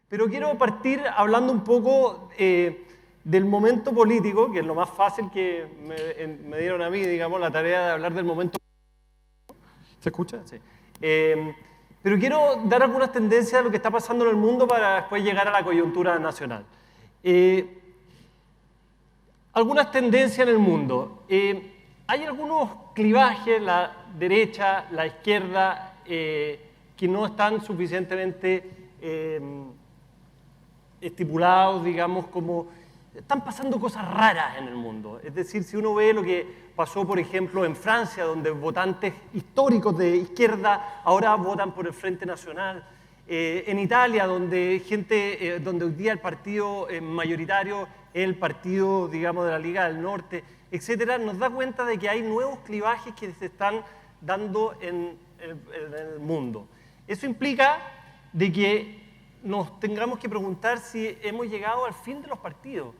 Pero quiero partir hablando un poco del momento político, que es lo más fácil que me dieron a mí, digamos, la tarea de hablar del momento. ¿Se escucha? Sí. Pero quiero dar algunas tendencias de lo que está pasando en el mundo para después llegar a la coyuntura nacional. Algunas tendencias en el mundo. Hay algunos clivajes, la derecha, la izquierda, que no están suficientemente estipulados, digamos, como están pasando cosas raras en el mundo. Es decir, si uno ve lo que pasó, por ejemplo, en Francia, donde votantes históricos de izquierda ahora votan por el Frente Nacional, en Italia, donde donde hoy día el partido mayoritario es el partido, digamos, de la Liga del Norte, etcétera, nos da cuenta de que hay nuevos clivajes que se están dando en el mundo. Eso implica de que nos tengamos que preguntar si hemos llegado al fin de los partidos.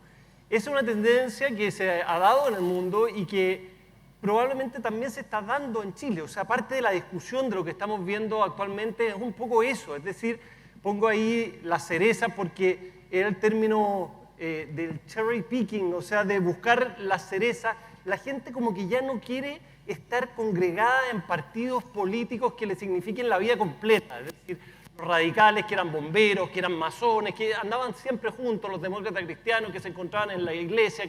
Esa es una tendencia que se ha dado en el mundo y que probablemente también se está dando en Chile. O sea, parte de la discusión de lo que estamos viendo actualmente es un poco eso. Es decir, pongo ahí la cereza porque era el término del cherry picking, o sea, de buscar la cereza. La gente como que ya no quiere estar congregada en partidos políticos que le signifiquen la vida completa. Es decir, los radicales que eran bomberos, que eran masones, que andaban siempre juntos, los demócratas cristianos que se encontraban en la iglesia.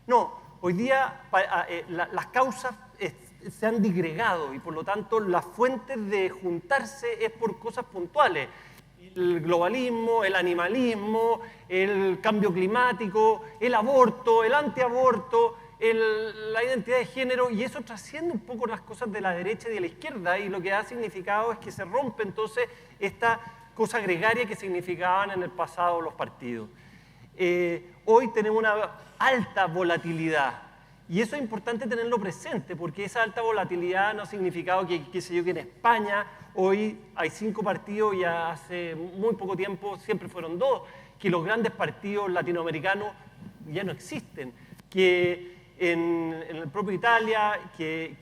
No, hoy día las causas se han disgregado y por lo tanto las fuentes de juntarse es por cosas puntuales. El globalismo, el animalismo, el cambio climático, el aborto, el antiaborto, la identidad de género, y eso trasciende un poco las cosas de la derecha y de la izquierda, y lo que ha significado es que se rompe entonces esta cosa gregaria que significaban en el pasado los partidos. Hoy tenemos una alta volatilidad, y eso es importante tenerlo presente, porque esa alta volatilidad no ha significado que, qué sé yo, que en España hoy hay 5 partidos y hace muy poco tiempo siempre fueron 2, que los grandes partidos latinoamericanos ya no existen, que en el propio Italia, que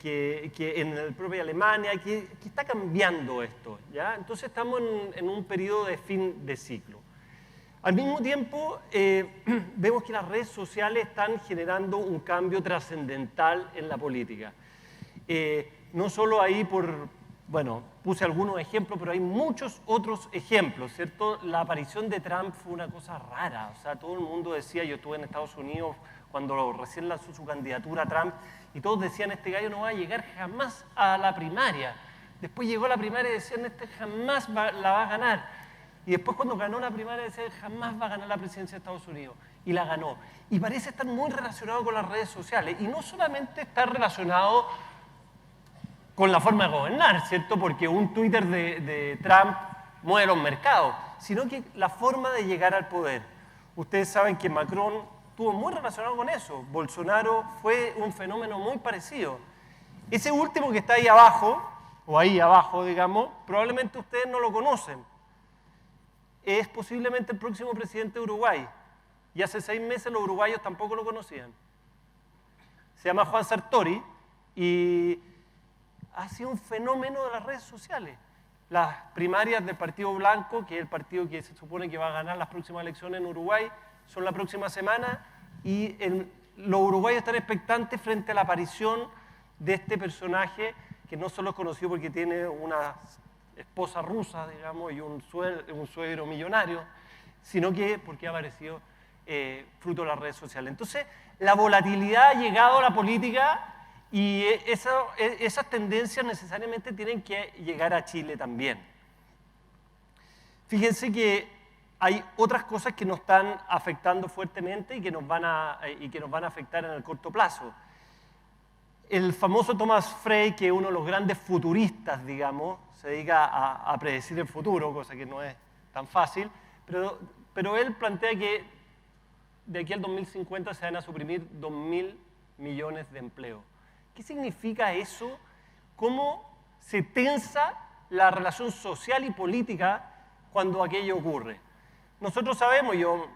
en el propio Alemania, que está cambiando esto, ¿ya? Entonces estamos en un periodo de fin de ciclo. Al mismo tiempo, vemos que las redes sociales están generando un cambio trascendental en la política. No solo ahí bueno, puse algunos ejemplos, pero hay muchos otros ejemplos, ¿cierto? La aparición de Trump fue una cosa rara, o sea, todo el mundo decía, yo estuve en Estados Unidos cuando recién lanzó su candidatura a Trump, y todos decían, este gallo no va a llegar jamás a la primaria. Después llegó a la primaria y decían, este jamás la va a ganar. Y después cuando ganó la primaria decían, jamás va a ganar la presidencia de Estados Unidos. Y la ganó. Y parece estar muy relacionado con las redes sociales. Y no solamente está relacionado con la forma de gobernar, ¿cierto? Porque un Twitter de Trump mueve los mercados, sino que la forma de llegar al poder. Ustedes saben que Macron estuvo muy relacionado con eso. Bolsonaro fue un fenómeno muy parecido. Ese último que está ahí abajo, o ahí abajo, digamos, probablemente ustedes no lo conocen. Es posiblemente el próximo presidente de Uruguay. Y hace 6 meses los uruguayos tampoco lo conocían. Se llama Juan Sartori y ha sido un fenómeno de las redes sociales. Las primarias del Partido Blanco, que es el partido que se supone que va a ganar las próximas elecciones en Uruguay, son la próxima semana, y los uruguayos están expectantes frente a la aparición de este personaje, que no solo es conocido porque tiene una esposa rusa, digamos, y un suegro millonario, sino que porque ha aparecido fruto de las redes sociales. Entonces, la volatilidad ha llegado a la política y esas tendencias necesariamente tienen que llegar a Chile también. Fíjense que hay otras cosas que nos están afectando fuertemente y que nos van a afectar en el corto plazo. El famoso Thomas Frey, que es uno de los grandes futuristas, digamos, se dedica a predecir el futuro, cosa que no es tan fácil, pero él plantea que de aquí al 2050 se van a suprimir 2.000 millones de empleos. ¿Qué significa eso? ¿Cómo se tensa la relación social y política cuando aquello ocurre? Nosotros sabemos, yo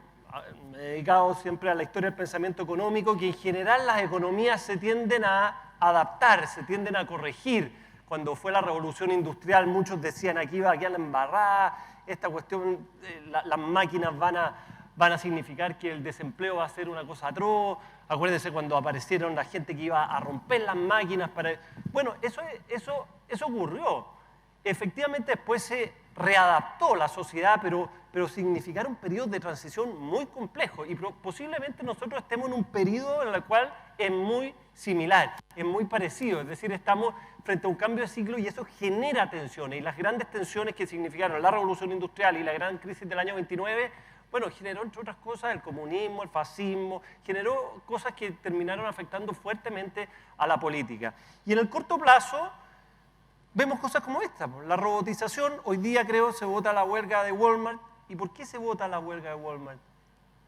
me he dedicado siempre a la historia del pensamiento económico, que en general las economías se tienden a adaptar, se tienden a corregir. Cuando fue la revolución industrial, muchos decían aquí va a quedar la embarrada, esta cuestión, las máquinas van a significar que el desempleo va a ser una cosa atroz. Acuérdense cuando aparecieron la gente que iba a romper las máquinas para... Bueno, eso ocurrió. Efectivamente después se readaptó la sociedad, pero significaron periodos de transición muy complejos y posiblemente nosotros estemos en un periodo en el cual es muy similar, es muy parecido, es decir, estamos frente a un cambio de ciclo y eso genera tensiones y las grandes tensiones que significaron la revolución industrial y la gran crisis del año 29, bueno, generó entre otras cosas el comunismo, el fascismo, generó cosas que terminaron afectando fuertemente a la política. Y en el corto plazo vemos cosas como esta, la robotización, hoy día creo se vota la huelga de Walmart. ¿Y por qué se vota la huelga de Walmart?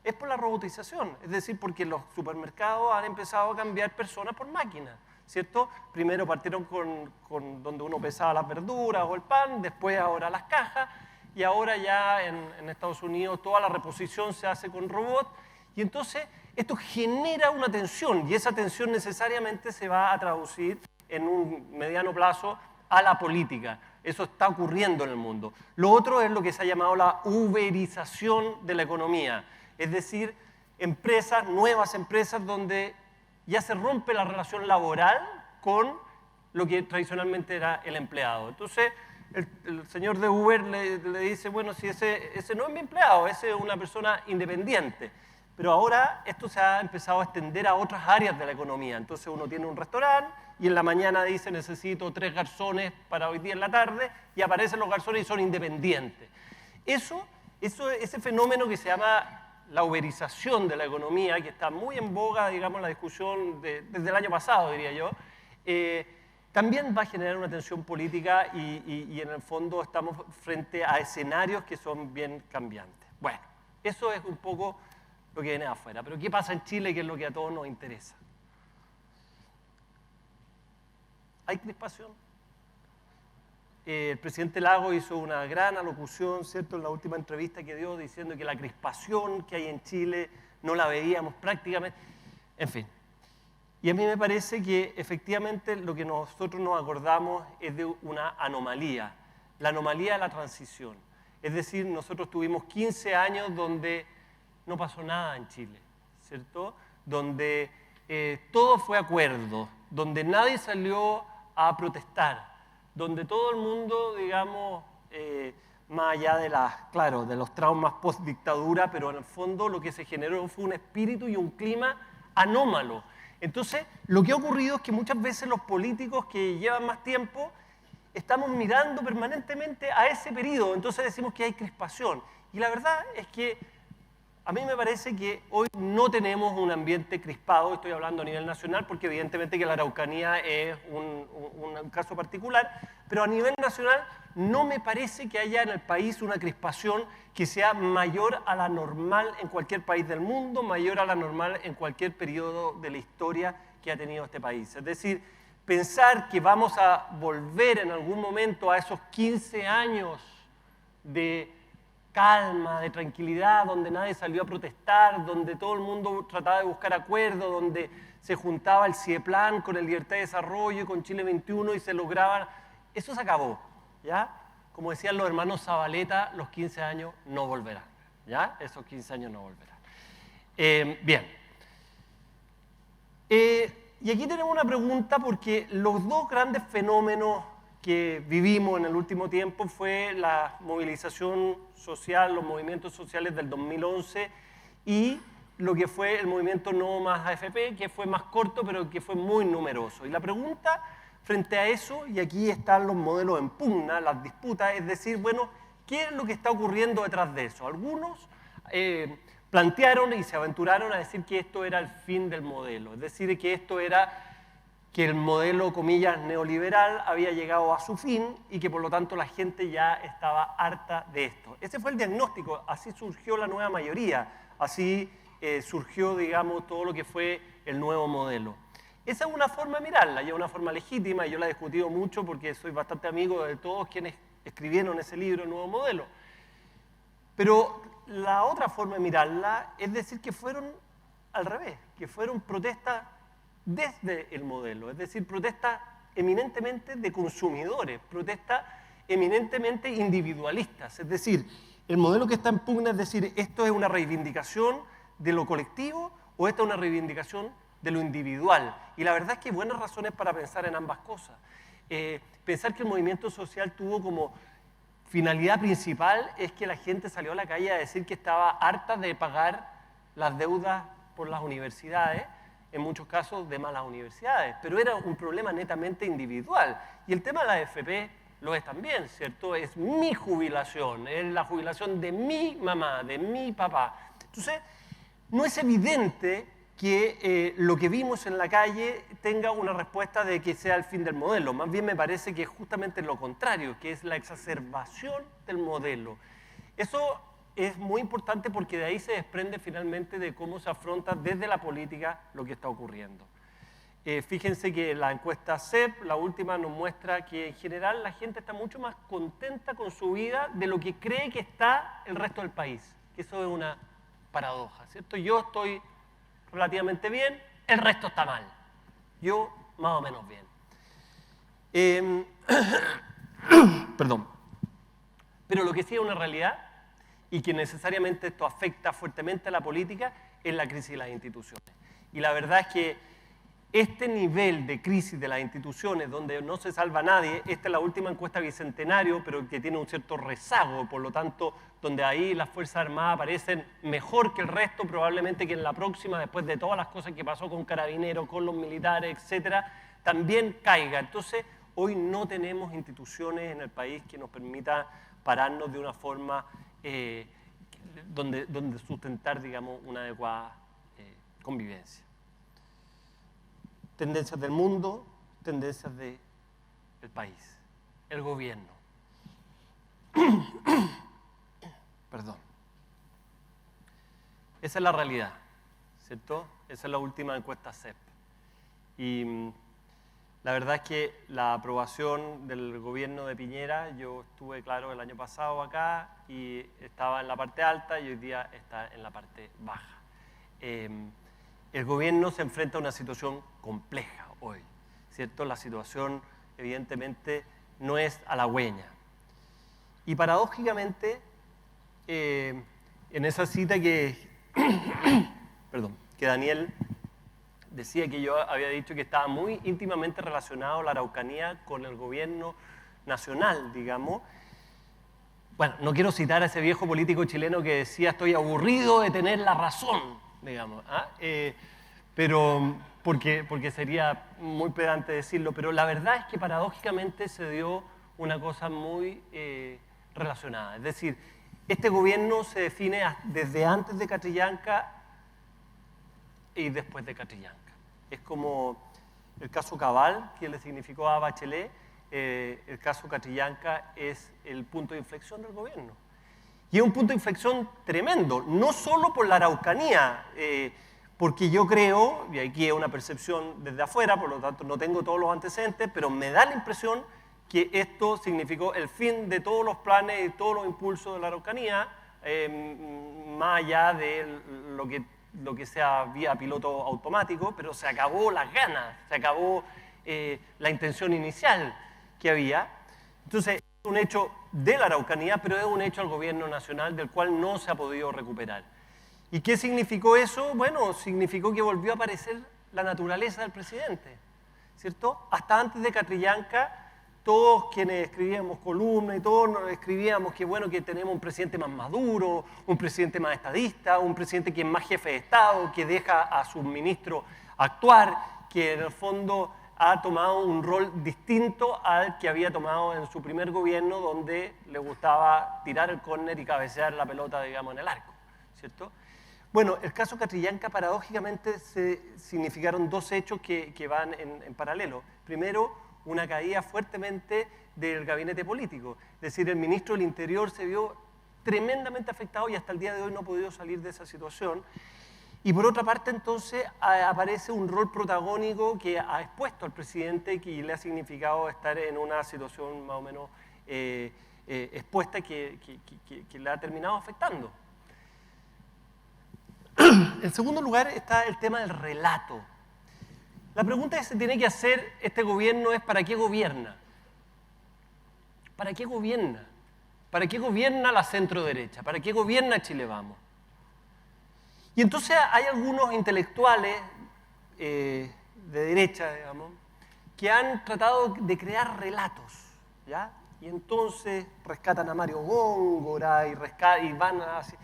Es por la robotización, es decir, porque los supermercados han empezado a cambiar personas por máquinas, ¿cierto? Primero partieron con donde uno pesaba las verduras o el pan, después ahora las cajas, y ahora ya en Estados Unidos toda la reposición se hace con robots, y entonces esto genera una tensión, y esa tensión necesariamente se va a traducir en un mediano plazo a la política. Eso está ocurriendo en el mundo. Lo otro es lo que se ha llamado la uberización de la economía, es decir, empresas, nuevas empresas donde ya se rompe la relación laboral con lo que tradicionalmente era el empleado. Entonces, el señor de Uber le dice, bueno, si ese no es mi empleado, ese es una persona independiente. Pero ahora esto se ha empezado a extender a otras áreas de la economía. Entonces uno tiene un restaurante y en la mañana dice necesito 3 garzones para hoy día en la tarde y aparecen los garzones y son independientes. Ese fenómeno que se llama la uberización de la economía, que está muy en boga, digamos, la discusión desde el año pasado, diría yo, también va a generar una tensión política y en el fondo estamos frente a escenarios que son bien cambiantes. Bueno, eso es un poco lo que viene de afuera. Pero ¿qué pasa en Chile, que es lo que a todos nos interesa? ¿Hay crispación? El presidente Lagos hizo una gran alocución, ¿cierto?, en la última entrevista que dio, diciendo que la crispación que hay en Chile no la veíamos prácticamente. En fin. Y a mí me parece que efectivamente lo que nosotros nos acordamos es de una anomalía, la anomalía de la transición. Es decir, nosotros tuvimos 15 años donde no pasó nada en Chile, ¿cierto? Donde todo fue acuerdo, donde nadie salió a protestar, donde todo el mundo, digamos, más allá de los traumas post-dictadura, pero en el fondo lo que se generó fue un espíritu y un clima anómalo. Entonces, lo que ha ocurrido es que muchas veces los políticos que llevan más tiempo estamos mirando permanentemente a ese periodo, entonces decimos que hay crispación. Y la verdad es que a mí me parece que hoy no tenemos un ambiente crispado, estoy hablando a nivel nacional, porque evidentemente que la Araucanía es un caso particular, pero a nivel nacional no me parece que haya en el país una crispación que sea mayor a la normal en cualquier país del mundo, mayor a la normal en cualquier periodo de la historia que ha tenido este país. Es decir, pensar que vamos a volver en algún momento a esos 15 años de calma, de tranquilidad, donde nadie salió a protestar, donde todo el mundo trataba de buscar acuerdos, donde se juntaba el CIEPLAN con el Libertad de Desarrollo y con Chile 21 y se lograban. Eso se acabó, ¿ya? Como decían los hermanos Zabaleta, los 15 años no volverán, ¿ya? Esos 15 años no volverán. Bien. Y aquí tenemos una pregunta porque los dos grandes fenómenos que vivimos en el último tiempo fue la movilización social, los movimientos sociales del 2011 y lo que fue el movimiento No Más AFP, que fue más corto pero que fue muy numeroso. Y la pregunta frente a eso, y aquí están los modelos en pugna, las disputas, es decir, bueno, ¿qué es lo que está ocurriendo detrás de eso? Algunos plantearon y se aventuraron a decir que esto era el fin del modelo, es decir, que esto era que el modelo, comillas, neoliberal había llegado a su fin y que por lo tanto la gente ya estaba harta de esto. Ese fue el diagnóstico, así surgió la nueva mayoría, así surgió, digamos, todo lo que fue el nuevo modelo. Esa es una forma de mirarla, y es una forma legítima, y yo la he discutido mucho porque soy bastante amigo de todos quienes escribieron ese libro, El Nuevo Modelo. Pero la otra forma de mirarla es decir que fueron al revés, que fueron protestas desde el modelo, es decir, protestas eminentemente de consumidores, protestas eminentemente individualistas. Es decir, el modelo que está en pugna es decir, esto es una reivindicación de lo colectivo o esta es una reivindicación de lo individual. Y la verdad es que hay buenas razones para pensar en ambas cosas. Pensar que el movimiento social tuvo como finalidad principal es que la gente salió a la calle a decir que estaba harta de pagar las deudas por las universidades, en muchos casos de malas universidades, pero era un problema netamente individual. Y el tema de la AFP lo es también, ¿cierto? Es mi jubilación, es la jubilación de mi mamá, de mi papá. Entonces, no es evidente que lo que vimos en la calle tenga una respuesta de que sea el fin del modelo. Más bien me parece que es justamente lo contrario, que es la exacerbación del modelo. Eso es muy importante porque de ahí se desprende finalmente de cómo se afronta desde la política lo que está ocurriendo. Fíjense que la encuesta CEP, la última, nos muestra que en general la gente está mucho más contenta con su vida de lo que cree que está el resto del país. Que eso es una paradoja, ¿cierto? Yo estoy relativamente bien, el resto está mal. Yo más o menos bien. Perdón. Pero lo que sí es una realidad y que necesariamente esto afecta fuertemente a la política es la crisis de las instituciones. Y la verdad es que este nivel de crisis de las instituciones donde no se salva a nadie, esta es la última encuesta bicentenario, pero que tiene un cierto rezago, por lo tanto, donde ahí las Fuerzas Armadas aparecen mejor que el resto, probablemente que en la próxima, después de todas las cosas que pasó con Carabineros, con los militares, etcétera, también caiga. Entonces, hoy no tenemos instituciones en el país que nos permita pararnos de una forma donde sustentar, digamos, una adecuada convivencia. Tendencias del mundo, tendencias del país, el gobierno. Perdón. Esa es la realidad, ¿cierto? Esa es la última encuesta CEP. Y la verdad es que la aprobación del gobierno de Piñera, yo estuve, claro, el año pasado acá y estaba en la parte alta y hoy día está en la parte baja. El gobierno se enfrenta a una situación compleja hoy, ¿cierto? La situación, evidentemente, no es halagüeña. Y paradójicamente, en esa cita que Daniel decía que yo había dicho que estaba muy íntimamente relacionado la Araucanía con el gobierno nacional, digamos. Bueno, no quiero citar a ese viejo político chileno que decía estoy aburrido de tener la razón, digamos, pero porque sería muy pedante decirlo, pero la verdad es que paradójicamente se dio una cosa muy relacionada. Es decir, este gobierno se define desde antes de Catrillanca y después de Catrillanca. Es como el caso Cabal, que le significó a Bachelet, el caso Catrillanca es el punto de inflexión del gobierno. Y es un punto de inflexión tremendo, no solo por la Araucanía, porque yo creo, y aquí es una percepción desde afuera, por lo tanto no tengo todos los antecedentes, pero me da la impresión que esto significó el fin de todos los planes y todos los impulsos de la Araucanía, más allá de lo que sea vía piloto automático, pero se acabó las ganas, se acabó la intención inicial que había. Entonces, es un hecho de la Araucanía, pero es un hecho al gobierno nacional del cual no se ha podido recuperar. ¿Y qué significó eso? Bueno, significó que volvió a aparecer la naturaleza del presidente, ¿cierto? Hasta antes de Catrillanca, todos quienes escribíamos columnas y todos escribíamos que bueno que tenemos un presidente más maduro, un presidente más estadista, un presidente que es más jefe de Estado, que deja a sus ministros actuar, que en el fondo ha tomado un rol distinto al que había tomado en su primer gobierno, donde le gustaba tirar el córner y cabecear la pelota, digamos, en el arco, ¿cierto? Bueno, el caso Catrillanca, paradójicamente, significaron dos hechos que van en paralelo. Primero, una caída fuertemente del gabinete político. Es decir, el ministro del Interior se vio tremendamente afectado y hasta el día de hoy no ha podido salir de esa situación. Y por otra parte, entonces, aparece un rol protagónico que ha expuesto al presidente y le ha significado estar en una situación más o menos expuesta que le ha terminado afectando. En segundo lugar está el tema del relato. La pregunta que se tiene que hacer este gobierno es ¿para qué gobierna? ¿Para qué gobierna? ¿Para qué gobierna la centro-derecha? ¿Para qué gobierna Chile Vamos? Y entonces hay algunos intelectuales de derecha, digamos, que han tratado de crear relatos, ¿ya? Y entonces rescatan a Mario Góngora y van así.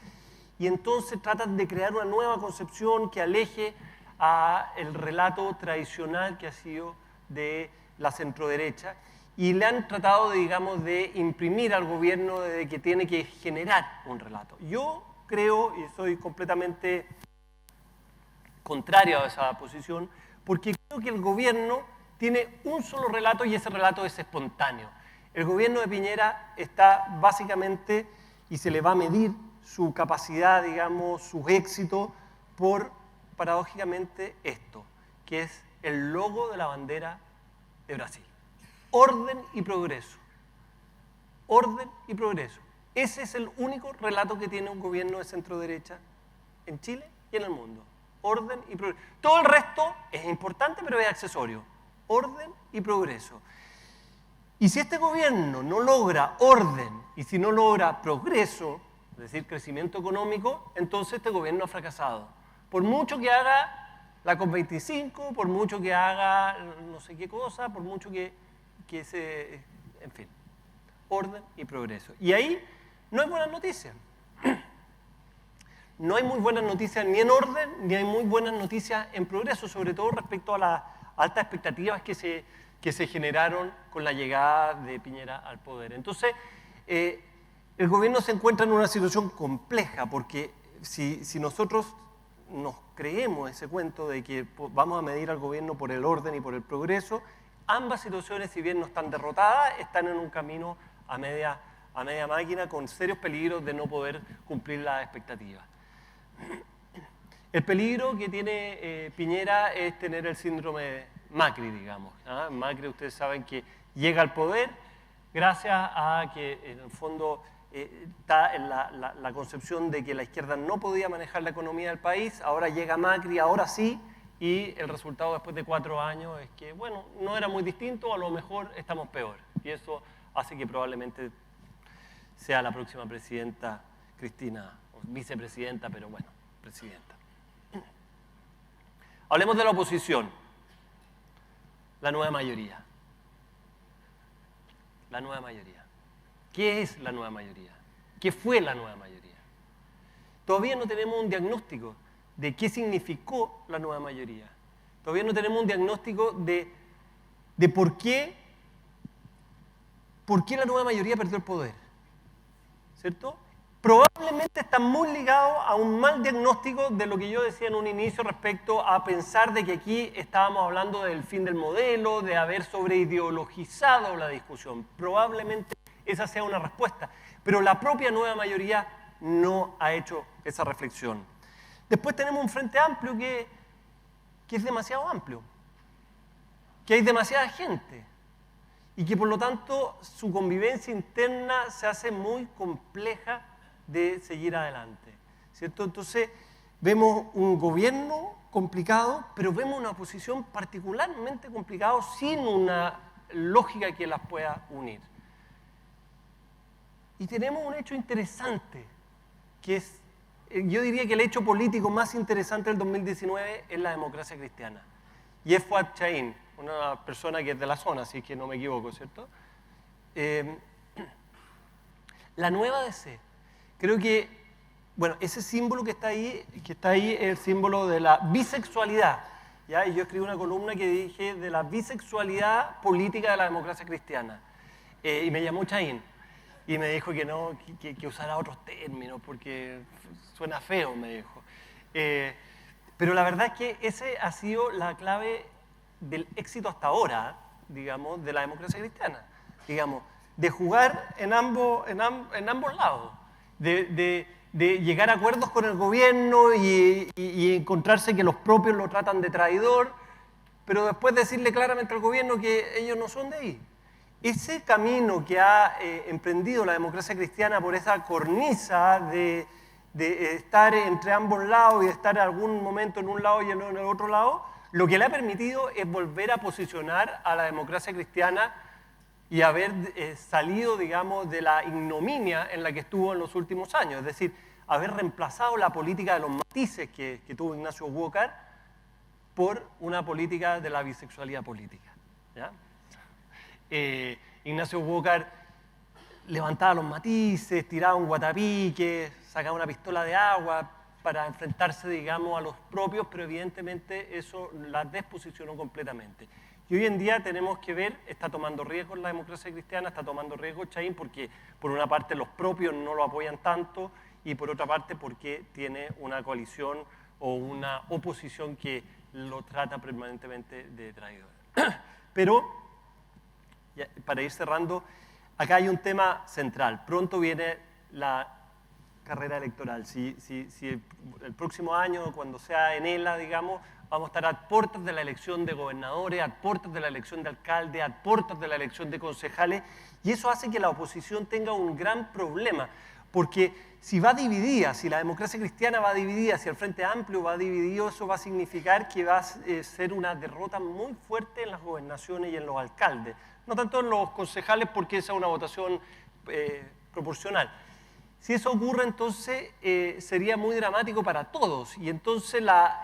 Y entonces tratan de crear una nueva concepción que aleje a el relato tradicional que ha sido de la centroderecha y le han tratado, digamos, de imprimir al gobierno de que tiene que generar un relato. Yo creo, y soy completamente contrario a esa posición, porque creo que el gobierno tiene un solo relato y ese relato es espontáneo. El gobierno de Piñera está básicamente, y se le va a medir su capacidad, digamos, sus éxitos, por, paradójicamente, esto, que es el logo de la bandera de Brasil. Orden y progreso. Orden y progreso. Ese es el único relato que tiene un gobierno de centro-derecha en Chile y en el mundo. Orden y progreso. Todo el resto es importante, pero es accesorio. Orden y progreso. Y si este gobierno no logra orden y si no logra progreso, es decir, crecimiento económico, entonces este gobierno ha fracasado. Por mucho que haga la COP25, por mucho que haga no sé qué cosa, por mucho que se... En fin, orden y progreso. Y ahí no hay buenas noticias. No hay muy buenas noticias ni en orden, ni hay muy buenas noticias en progreso, sobre todo respecto a las altas expectativas que se generaron con la llegada de Piñera al poder. Entonces, el gobierno se encuentra en una situación compleja, porque si nosotros nos creemos ese cuento de que vamos a medir al gobierno por el orden y por el progreso, ambas situaciones, si bien no están derrotadas, están en un camino a media máquina con serios peligros de no poder cumplir las expectativas. El peligro que tiene Piñera es tener el síndrome Macri, digamos. Macri, ustedes saben que llega al poder gracias a que en el fondo está en la concepción de que la izquierda no podía manejar la economía del país, ahora llega Macri, ahora sí, y el resultado después de 4 años es que, bueno, no era muy distinto, a lo mejor estamos peor. Y eso hace que probablemente sea la próxima presidenta Cristina, o vicepresidenta, pero bueno, presidenta. Hablemos de la oposición, la nueva mayoría. La nueva mayoría. ¿Qué es la nueva mayoría? ¿Qué fue la nueva mayoría? Todavía no tenemos un diagnóstico de qué significó la nueva mayoría. Todavía no tenemos un diagnóstico de por qué la nueva mayoría perdió el poder. ¿Cierto? Probablemente está muy ligado a un mal diagnóstico de lo que yo decía en un inicio respecto a pensar de que aquí estábamos hablando del fin del modelo, de haber sobreideologizado la discusión. Probablemente esa sea una respuesta, pero la propia nueva mayoría no ha hecho esa reflexión. Después tenemos un frente amplio que es demasiado amplio, que hay demasiada gente y que por lo tanto su convivencia interna se hace muy compleja de seguir adelante, ¿cierto? Entonces vemos un gobierno complicado, pero vemos una oposición particularmente complicada sin una lógica que las pueda unir. Y tenemos un hecho interesante, que es, yo diría que el hecho político más interesante del 2019 es la democracia cristiana. Y es Fuad Chahín, una persona que es de la zona, así que no me equivoco, ¿cierto? La nueva DC. Creo que, bueno, ese símbolo que está ahí es el símbolo de la bisexualidad, ¿ya? Y yo escribí una columna que dije de la bisexualidad política de la democracia cristiana. Y me llamó Chahín y me dijo que no, que usara otros términos porque suena feo, me dijo. Pero la verdad es que ese ha sido la clave del éxito hasta ahora, digamos, de la democracia cristiana. Digamos, de jugar en ambos lados. De llegar a acuerdos con el gobierno y encontrarse que los propios lo tratan de traidor, pero después decirle claramente al gobierno que ellos no son de ahí. Ese camino que ha emprendido la democracia cristiana por esa cornisa de estar entre ambos lados y de estar en algún momento en un lado y en el otro lado, lo que le ha permitido es volver a posicionar a la democracia cristiana y haber salido, digamos, de la ignominia en la que estuvo en los últimos años. Es decir, haber reemplazado la política de los matices que tuvo Ignacio Walker por una política de la bisexualidad política. ¿Ya? Ignacio Walker levantaba los matices, tiraba un guatapique, sacaba una pistola de agua para enfrentarse, digamos, a los propios, pero evidentemente eso la desposicionó completamente. Y hoy en día tenemos que ver, está tomando riesgos la democracia cristiana, está tomando riesgos Chaín porque por una parte los propios no lo apoyan tanto y por otra parte porque tiene una coalición o una oposición que lo trata permanentemente de traidor. Pero, para ir cerrando, acá hay un tema central. Pronto viene la carrera electoral. Si el próximo año, cuando sea en ELA, digamos, vamos a estar a puertas de la elección de gobernadores, a puertas de la elección de alcaldes, a puertas de la elección de concejales, y eso hace que la oposición tenga un gran problema, porque si va dividida, si la democracia cristiana va dividida, si el Frente Amplio va dividido, eso va a significar que va a ser una derrota muy fuerte en las gobernaciones y en los alcaldes. No tanto en los concejales, porque esa es una votación proporcional. Si eso ocurre, entonces sería muy dramático para todos. Y entonces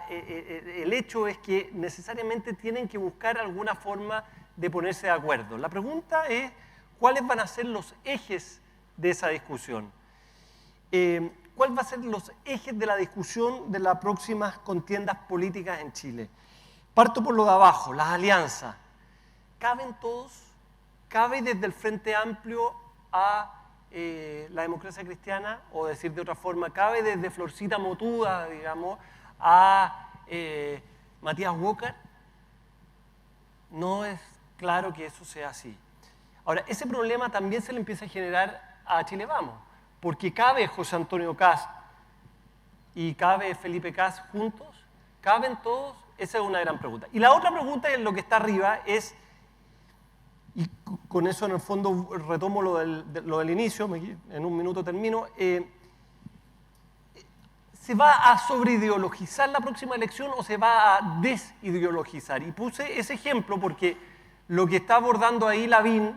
el hecho es que necesariamente tienen que buscar alguna forma de ponerse de acuerdo. La pregunta es, ¿cuáles van a ser los ejes de esa discusión? ¿Cuáles van a ser los ejes de la discusión de las próximas contiendas políticas en Chile? Parto por lo de abajo, las alianzas. ¿Caben todos? ¿Cabe desde el Frente Amplio a la democracia cristiana? O decir de otra forma, ¿cabe desde Florcita Motuda, digamos, a Matías Walker? No es claro que eso sea así. Ahora, ese problema también se le empieza a generar a Chile Vamos, porque ¿cabe José Antonio Kast y cabe Felipe Kast juntos? ¿Caben todos? Esa es una gran pregunta. Y la otra pregunta, en lo que está arriba, es, y con eso en el fondo retomo lo del inicio, en un minuto termino, ¿se va a sobreideologizar la próxima elección o se va a desideologizar? Y puse ese ejemplo porque lo que está abordando ahí Lavín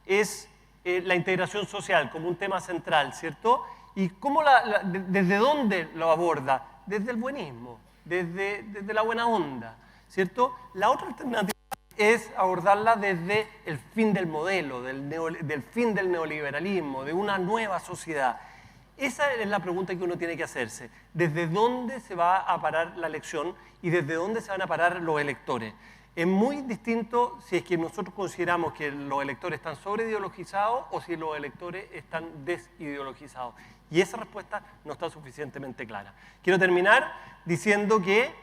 es la integración social como un tema central, ¿cierto? ¿Y cómo desde dónde lo aborda? Desde el buenismo, desde la buena onda, ¿cierto? La otra alternativa es abordarla desde el fin del modelo, del fin del neoliberalismo, de una nueva sociedad. Esa es la pregunta que uno tiene que hacerse. ¿Desde dónde se va a parar la elección y desde dónde se van a parar los electores? Es muy distinto si es que nosotros consideramos que los electores están sobreideologizados o si los electores están desideologizados. Y esa respuesta no está suficientemente clara. Quiero terminar diciendo que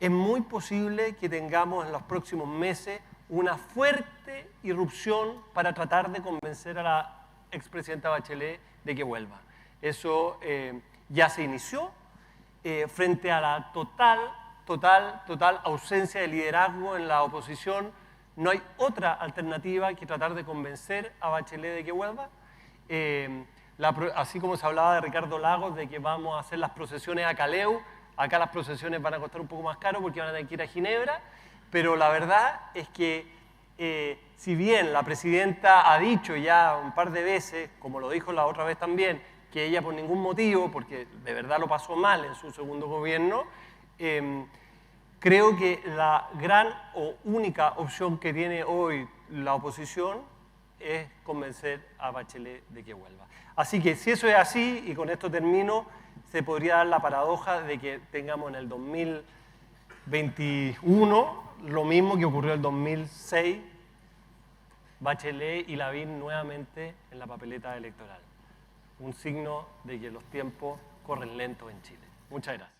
es muy posible que tengamos en los próximos meses una fuerte irrupción para tratar de convencer a la expresidenta Bachelet de que vuelva. Eso ya se inició frente a la total ausencia de liderazgo en la oposición. No hay otra alternativa que tratar de convencer a Bachelet de que vuelva. Así como se hablaba de Ricardo Lagos, de que vamos a hacer las procesiones a Caleu, acá las procesiones van a costar un poco más caro porque van a tener que ir a Ginebra, pero la verdad es que si bien la presidenta ha dicho ya un par de veces, como lo dijo la otra vez también, que ella por ningún motivo, porque de verdad lo pasó mal en su segundo gobierno, creo que la gran o única opción que tiene hoy la oposición es convencer a Bachelet de que vuelva. Así que si eso es así, y con esto termino, se podría dar la paradoja de que tengamos en el 2021 lo mismo que ocurrió en el 2006, Bachelet y Lavín nuevamente en la papeleta electoral. Un signo de que los tiempos corren lento en Chile. Muchas gracias.